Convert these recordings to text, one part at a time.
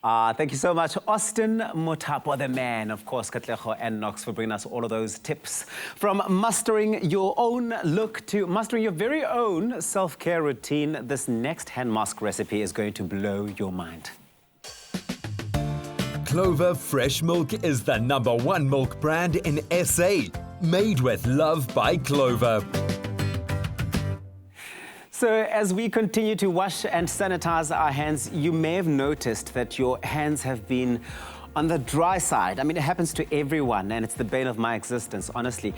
Thank you so much, Austin Mothapo, the man, of course, Katlego and Knox, for bringing us all of those tips. From mastering your own look to mastering your very own self-care routine, this next hand mask recipe is going to blow your mind. Clover Fresh Milk is the #1 milk brand in SA, made with love by Clover. So as we continue to wash and sanitize our hands, you may have noticed that your hands have been on the dry side. I mean, it happens to everyone, and it's the bane of my existence, honestly.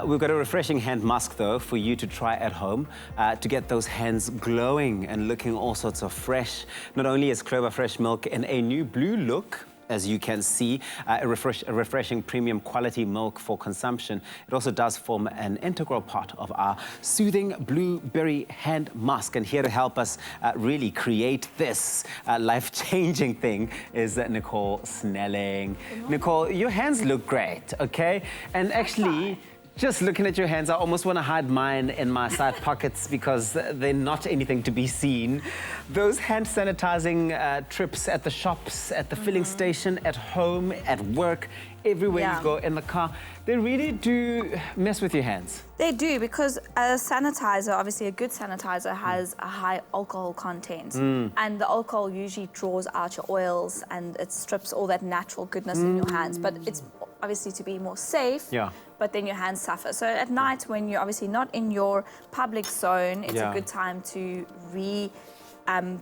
We've got a refreshing hand mask, though, for you to try at home to get those hands glowing and looking all sorts of fresh. Not only is Clover Fresh Milk in a new blue look, as you can see, a refreshing premium quality milk for consumption, it also does form an integral part of our soothing blueberry hand mask. And here to help us really create this life-changing thing is Nicole Snelling. Nicole, your hands look great, okay? And actually, just looking at your hands, I almost want to hide mine in my side pockets because they're not anything to be seen. Those hand sanitizing trips at the shops, at the filling station, at home, at work, everywhere you go in the car, they really do mess with your hands. They do, because a sanitizer, obviously a good sanitizer, has a high alcohol content. And the alcohol usually draws out your oils and it strips all that natural goodness in your hands. But it's obviously to be more safe, but then your hands suffer. So at night, when you're obviously not in your public zone, it's a good time to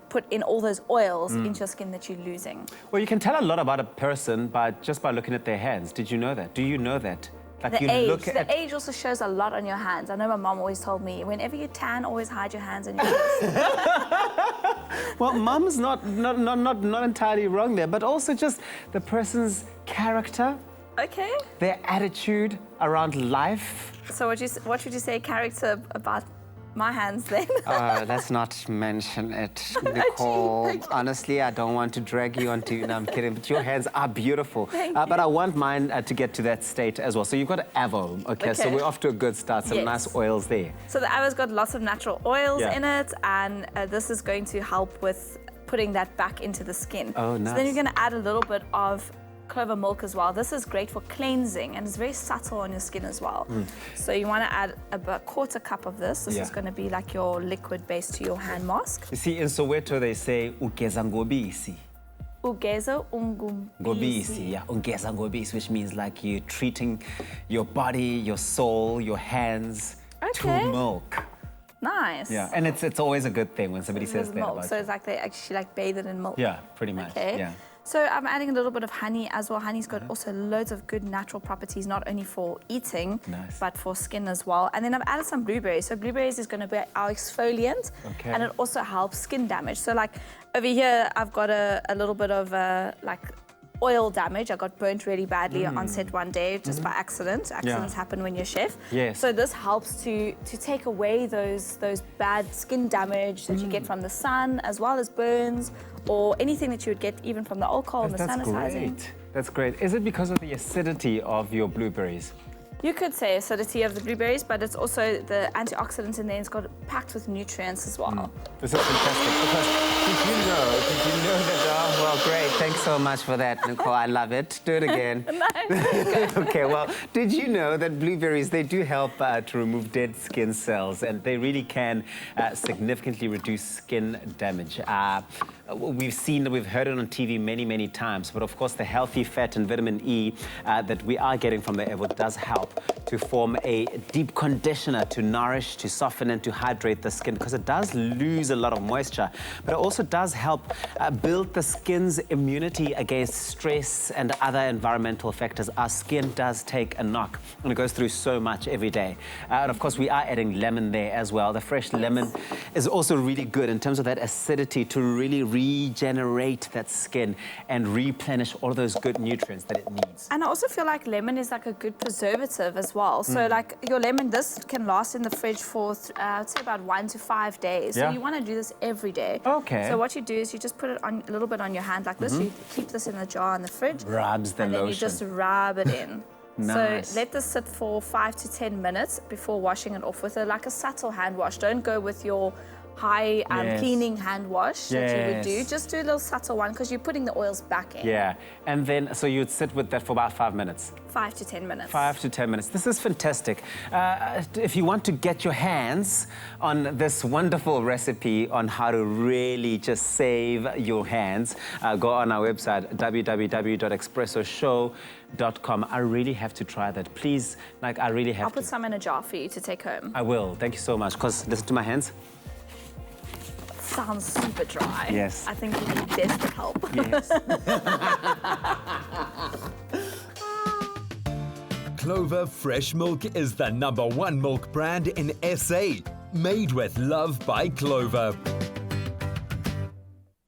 put in all those oils into your skin that you're losing. Well, you can tell a lot about a person just by looking at their hands. Did you know that? Do you know that? Like the age also shows a lot on your hands. I know my mom always told me, whenever you tan, always hide your hands in your hands. Well, mom's not entirely wrong there, but also just the person's character. Okay. Their attitude around life. So what would you say character about my hands then? Let's not mention it, Nicole. Honestly, I don't want to drag you onto, no, I'm kidding, but your hands are beautiful. Thank you. But I want mine to get to that state as well. So you've got Avo, okay, so we're off to a good start, some nice oils there. So the Avo's got lots of natural oils in it, and this is going to help with putting that back into the skin. Oh, nice. So then you're going to add a little bit of Clover milk as well. This is great for cleansing, and it's very subtle on your skin as well. So you want to add about 1/4 cup of this. This is going to be like your liquid base to your hand mask. You see, in Soweto, they say, ugeza ngobisi. Ugeza ngobisi, yeah, ugeza ngobisi, which means like you're treating your body, your soul, your hands to milk. Nice. Yeah, and it's always a good thing when somebody says that milk. about So it's like they actually like bathe it in milk. Yeah, pretty much. Yeah. So I'm adding a little bit of honey as well. Honey's got also loads of good natural properties, not only for eating, but for skin as well. And then I've added some blueberries. So blueberries is going to be our exfoliant, and it also helps skin damage. So like over here, I've got a little bit of like oil damage. I got burnt really badly on set one day just by accident. Accidents happen when you're a chef. So this helps to take away those bad skin damage that you get from the sun, as well as burns, or anything that you would get even from the alcohol and the sanitizing. That's great. Is it because of the acidity of your blueberries? You could say acidity of the blueberries, but it's also the antioxidants in there. It's got packed with nutrients as well. This is fantastic, because did you know that, well, great, thanks so much for that, Nicole, I love it. Do it again. Okay, well, did you know that blueberries, they do help to remove dead skin cells, and they really can significantly reduce skin damage. We've heard it on TV many times, but of course the healthy fat and vitamin E that we are getting from the Evo does help to form a deep conditioner to nourish, to soften, and to hydrate the skin, because it does lose a lot of moisture, but it also does help build the skin's immunity against stress and other environmental factors. Our skin does take a knock, and it goes through so much every day. And of course, we are adding lemon there as well. The fresh lemon is also really good in terms of that acidity to really regenerate that skin and replenish all of those good nutrients that it needs. And I also feel like lemon is like a good preservative as well. So like your lemon, this can last in the fridge for, I'd say about 1 to 5 days. So you want to do this every day. Okay. So what you do is you just put it on a little bit on your hand like this. You keep this in a jar in the fridge. Rubs the and lotion. then you just rub it in. Nice. So let this sit for 5 to 10 minutes before washing it off with like a subtle hand wash. Don't go with your high Yes. cleaning hand wash that you would do. Yes. Just do a little subtle one because you're putting the oils back in. Yeah, and then, so you'd sit with that for about 5 minutes. 5 to 10 minutes. 5 to 10 minutes. This is fantastic. If you want to get your hands on this wonderful recipe on how to really just save your hands, go on our website, www.expressoshow.com. I really have to try that. Please, like, I really have I'll to. put some in a jar for you to take home. I will. Thank you so much. Because listen to my hands. Sounds super dry. Yes. I think we need desperate help. Yes. Clover Fresh Milk is the #1 milk brand in SA. Made with love by Clover.